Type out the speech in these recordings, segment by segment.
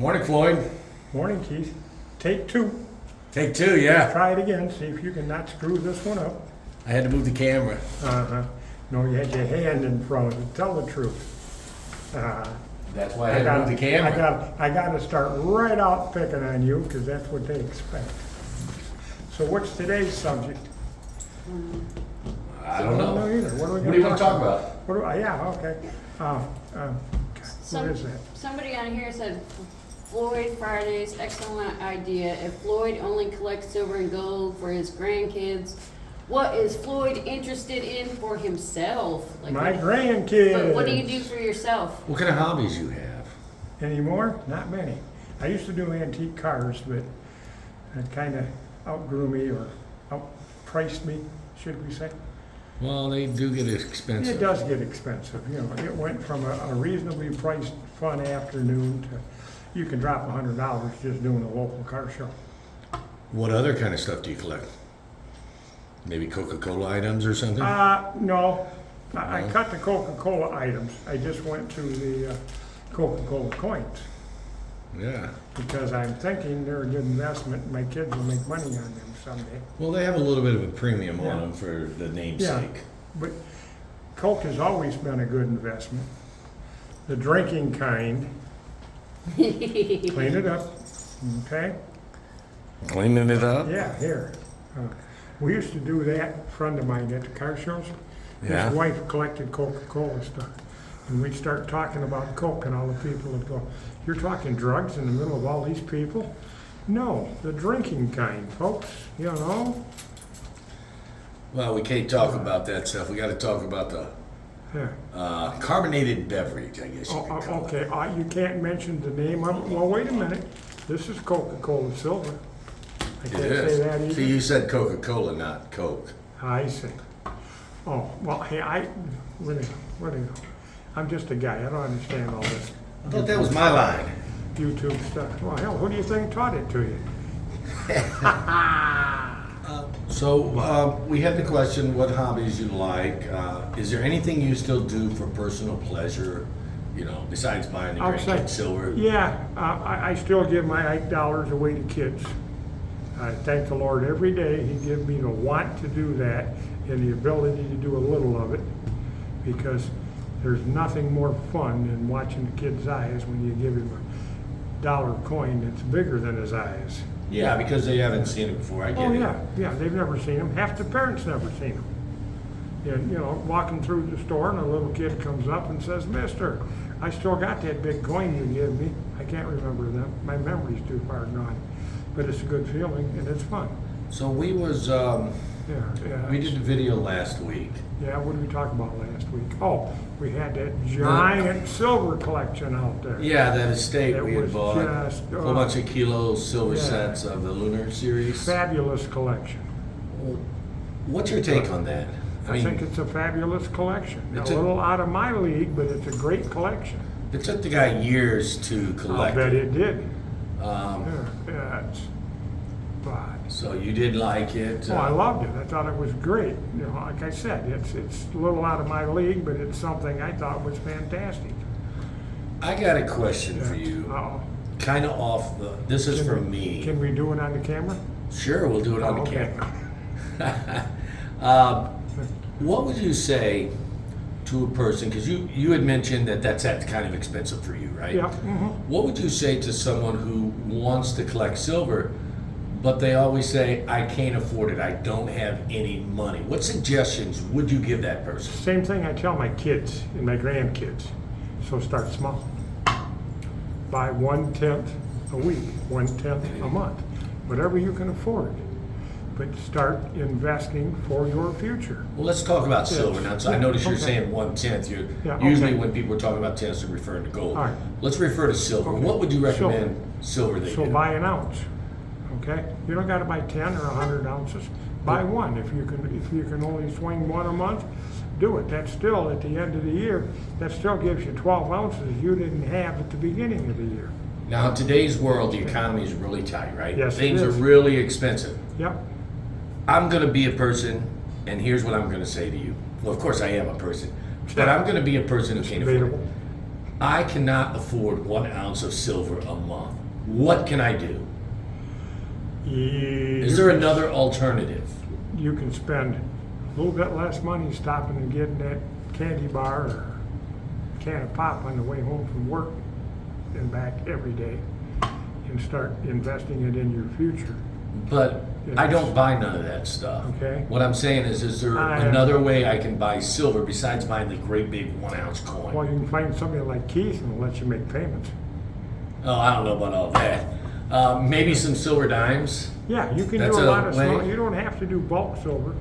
Morning, Floyd. Morning, Keith. Take two. Take two, yeah. Try it again. See if you can not screw this one up. I had to move the camera. No, you had your hand in front of it. Tell the truth. That's why I had to move the camera. I got to start right out picking on you because that's what they expect. So what's today's subject? I don't know. Either. What do you want to talk about? Yeah, okay. What is that? Somebody on here said Floyd Fridays, excellent idea. If Floyd only collects silver and gold for his grandkids, what is Floyd interested in for himself? My grandkids. What do you do for yourself? What kind of hobbies you have? Anymore? Not many. I used to do antique cars, but it kind of outgrew me or outpriced me, should we say. Well, they do get expensive. It does get expensive. You know, it went from a reasonably priced fun afternoon to you can drop $100 just doing a local car show. What other kind of stuff do you collect? Maybe Coca-Cola items or something? No. I cut the Coca-Cola items. I just went to the Coca-Cola coins Yeah. because I'm thinking they're a good investment. My kids will make money on them someday. Well, they have a little bit of a premium Yeah. on them for the Yeah, namesake. but Coke has always been a good investment. The drinking kind, clean it up, okay? Cleaning it up? Yeah, here. We used to do that, a friend of mine at the car shows. Yeah. His wife collected Coca-Cola stuff. And we'd start talking about Coke and all the people would go, "You're talking drugs in the middle of all these people?" No, the drinking kind, folks, you know? Well, we can't talk about that stuff. We got to talk about the Yeah. carbonated beverage, I guess you could call Okay, it. you can't mention the name of it. Well, wait a minute. This is Coca-Cola Silver. I It can't is. say that either. See, you said Coca-Cola, not Coke. I see. Oh, well, hey, what do you know? I'm just a guy. I don't understand all this I thought that was my line. YouTube stuff. Well, hell, who do you think taught it to you? So we had the question, what hobbies you like? Is there anything you still do for personal pleasure, besides buying the grandkids silver? Yeah, I still give my $8 away to kids. I thank the Lord every day. He gives me the want to do that and the ability to do a little of it, because there's nothing more fun than watching the kid's eyes when you give him a dollar coin that's bigger than his eyes. Yeah, because they haven't seen it before. I get it. Yeah, they've never seen them. Half the parents never seen them. And, walking through the store and a little kid comes up and says, "Mister, I still got that big coin you gave me." I can't remember them. My memory's too far gone. But it's a good feeling and it's fun. So we was, Yeah. we did a video last week. Yeah, what did we talk about last week? Oh, we had that giant silver collection out there. Yeah, that estate It we had was bought. just, A whole bunch of kilo silver yeah. sets of the Lunar series. Fabulous collection. What's your take on that? I think it's a fabulous collection. A It's little out of my league, but it's a great collection. it took the guy years to I collect bet it. it did. Um, But, so you did like it. I loved it. I thought it was great. Like I said, it's a little out of my league, but it's something I thought was fantastic. I got a question for you. Uh-oh. Kind of off the. This is for me. Can we do it on the camera? Sure, we'll do it on the Okay. camera. What would you say to a person? Because you had mentioned that's kind of expensive for you, right? Yeah. What would you say to someone who wants to collect silver, but they always say, "I can't afford it. I don't have any money"? What suggestions would you give that person? Same thing I tell my kids and my grandkids. So start small. Buy 1/10 a week, 1/10 a month, whatever you can afford. But start investing for your future. Well, let's talk about silver now. So I notice you're Okay. saying 1/10. Yeah, Usually okay. when people are talking about tenths, they're referring to gold. All right. Let's refer to silver. Okay. What would you recommend silver they So do? buy an ounce, okay? You don't gotta buy 10 or 100 ounces. Buy one. If you can only swing one a month, do it. That's still, at the end of the year, that still gives you 12 ounces you didn't have at the beginning of the year. Now, in today's world, the economy is really tight, right? Yes, it Things are is. really expensive. Yep. I'm going to be a person, and here's what I'm going to say to you. Well, of course I am a person, but I'm going to be a person who can't afford it. Debatable. I cannot afford 1 ounce of silver a month. What can I do? Is there another alternative? You can spend a little bit less money stopping and getting that candy bar or can of pop on the way home from work and back every day, and start investing it in your future. But I don't buy none of that stuff. Okay. What I'm saying is there another way I can buy silver besides buying the great big 1 ounce coin? Well, you can find somebody like Keith and let you make payments. Oh, I don't know about all that. Maybe some silver dimes. Yeah, you can That's do a a lot of way. small, you don't have to do bulk silver.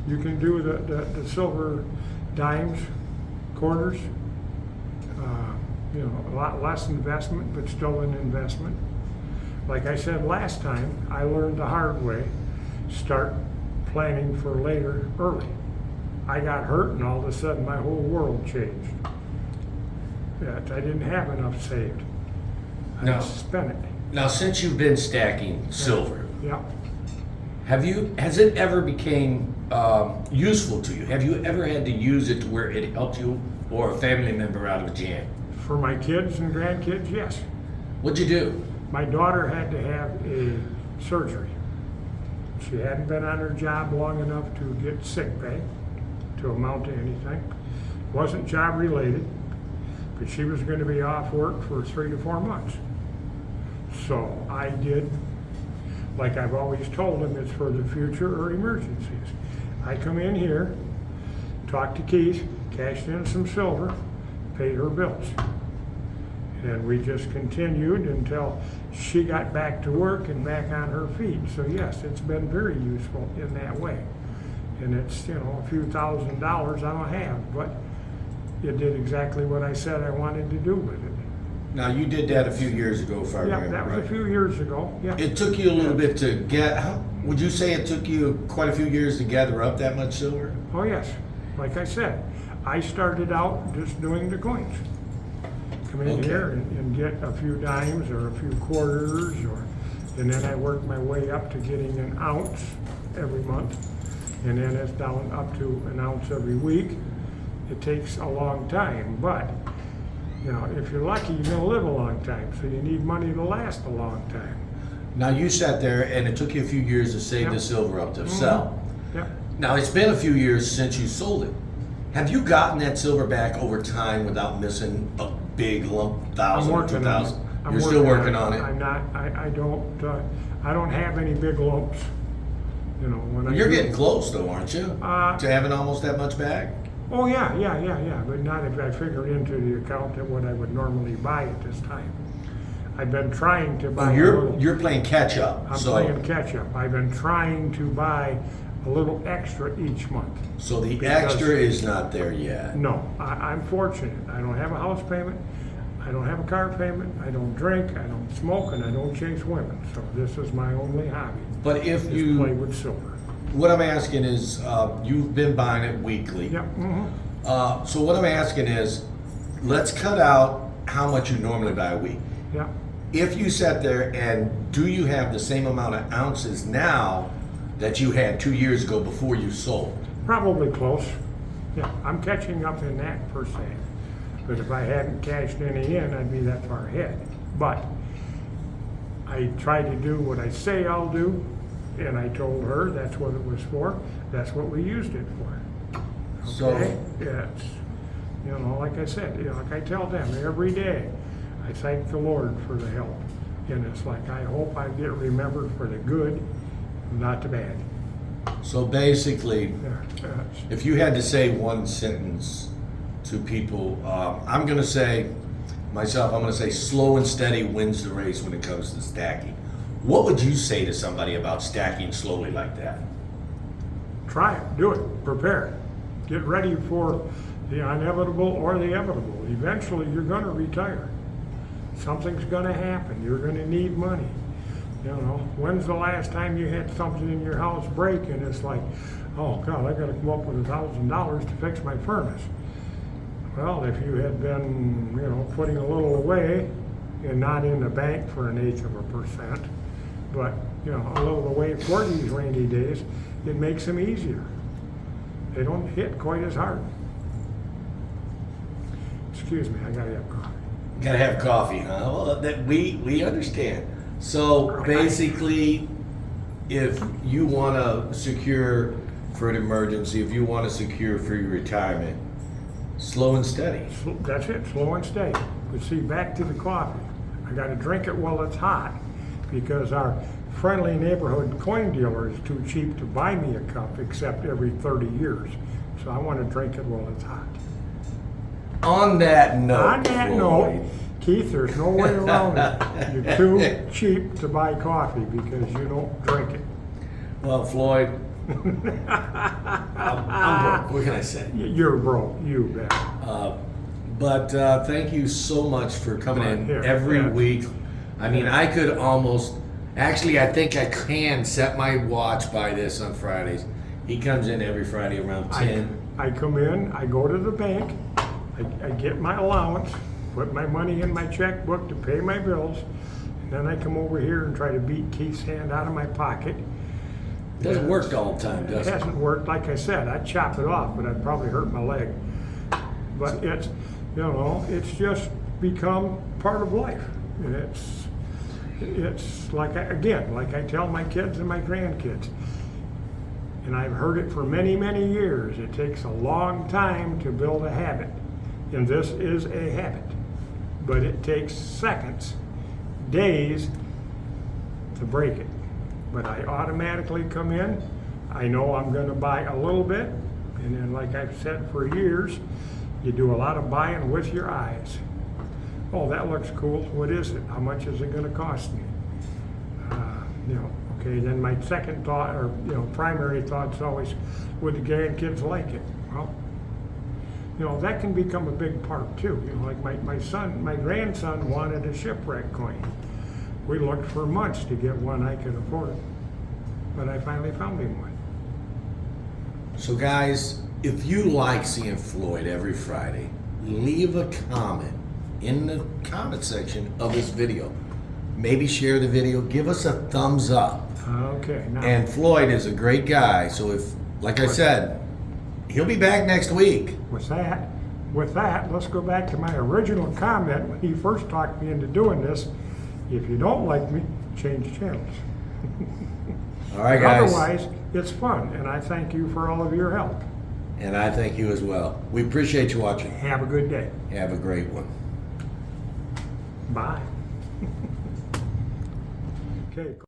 You can do the silver dimes, quarters, a lot less investment, but still an investment. Like I said last time, I learned the hard way, start planning for later early. I got hurt and all of a sudden my whole world changed. I didn't have enough saved. I No. just spent it. Now, since you've been stacking silver, Yeah. has it ever became useful to you? Have you ever had to use it to where it helped you or a family member out of a jam? For my kids and grandkids, yes. What'd you do? My daughter had to have a surgery. She hadn't been on her job long enough to get sick pay to amount to anything. Wasn't job related, but she was going to be off work for 3 to 4 months. So I did, like I've always told them, it's for the future or emergencies. I come in here, talked to Keith, cashed in some silver, paid her bills. And we just continued until she got back to work and back on her feet. So yes, it's been very useful in that way. And it's, a few $1,000s I don't have, but it did exactly what I said I wanted to do with it. Now, you did that a few years ago, if I Yeah, remember that was right. a few years ago, yeah. It took you a little bit to would you say it took you quite a few years to gather up that much silver? Oh yes, like I said, I started out just doing the coins. Come in Okay. here and get a few dimes or a few quarters, and then I worked my way up to getting an ounce every month, and then it's down up to an ounce every week. It takes a long time, but if you're lucky, you're gonna live a long time, so you need money to last a long time. Now, you sat there and it took you a few years to save Yep. the silver up to Mhm. sell. Yeah. Now, it's been a few years since you sold it. Have you gotten that silver back over time without missing a big lump, I'm 1,000 or working on it. 2,000? I'm You're still working on it? I'm not, I don't have any big lumps, when I You're do- getting close though, aren't you? To having almost that much back? Oh, yeah, but not if I figure into the account that what I would normally buy at this time. I've been trying to buy Oh, a you're little. you're playing catch up. I'm So playing catch up. I've been trying to buy a little extra each month. so the because- extra is not there yet. No, I'm fortunate. I don't have a house payment. I don't have a car payment. I don't drink. I don't smoke, and I don't chase women. So this is my only hobby. But if Is play you, with silver. what I'm asking is, you've been buying it weekly. Yep. So what I'm asking is, let's cut out how much you normally buy a week. Yeah. If you sat there and do you have the same amount of ounces now that you had 2 years ago before you sold? Probably close. Yeah, I'm catching up in that per se. But if I hadn't cashed any in, I'd be that far ahead. But I try to do what I say I'll do, and I told her that's what it was for. That's what we used it for. So- Okay? It's, like I said, like I tell them every day, I thank the Lord for the help. And it's like, I hope I get remembered for the good, not the bad. So basically, Yeah, if you had to say one sentence to people, I'm going to say, myself, I'm going to say slow and steady wins the race when it comes to stacking. What would you say to somebody about stacking slowly like that? Try it, do it, prepare. Get ready for the inevitable or the inevitable. Eventually, you're going to retire. Something's going to happen. You're going to need money. When's the last time you had something in your house break and it's like, oh God, I got to come up with $1,000 to fix my furnace? Well, if you had been, putting a little away and not in the bank for 1/8%, but, a little away for these rainy days, it makes them easier. They don't hit quite as hard. Excuse excuse me, I gotta have coffee. Gotta have coffee, huh? Well, that we understand. So basically, if you want to secure for an emergency, if you want to secure for your retirement, slow and steady. That's it, slow and steady. But see, back to the coffee. I gotta drink it while it's hot because our friendly neighborhood coin dealer is too cheap to buy me a cup except every 30 years. So I want to drink it while it's hot. On that note, On that Floyd, note, Keith, there's no way around it. You're too cheap to buy coffee because you don't drink it. well, Floyd, I'm broke. What can I say? You're broke, you bet. But thank you so much for coming in Here, every yeah. week. I mean, I could almost, actually, I think I can set my watch by this on Fridays. He comes in every Friday around 10. I come in, I go to the bank, I get my allowance, put my money in my checkbook to pay my bills, and then I come over here and try to beat Keith's hand out of my pocket. Doesn't work all the time, It does it? hasn't worked. Like I said, I'd chop it off, but I'd probably hurt my leg. But it's, you know, it's just become part of life. And it's like, like I tell my kids and my grandkids, and I've heard it for many, many years, it takes a long time to build a habit. And this is a habit. But it takes seconds, days to break it. But I automatically come in, I know I'm gonna buy a little bit, and then like I've said for years, you do a lot of buying with your eyes. Oh, that looks cool, what is it? How much is it gonna cost me? You know, okay, then my second thought, or primary thought's always, would the grandkids like it? Well, that can become a big part too. Like my grandson wanted a shipwreck coin. We looked for months to get one I could afford, but I finally found him one. So, guys, if you like seeing Floyd every Friday, leave a comment in the comment section of this video. Maybe share the video, give us a thumbs up. Okay, now. And Floyd is a great guy, so if, like I said, he'll be back next week. With that, let's go back to my original comment when he first talked me into doing this. If you don't like me, change channels. All right, guys. Otherwise, it's fun, and I thank you for all of your help. And I thank you as well. We appreciate you watching. Have a good day. Have a great one. Bye. Okay.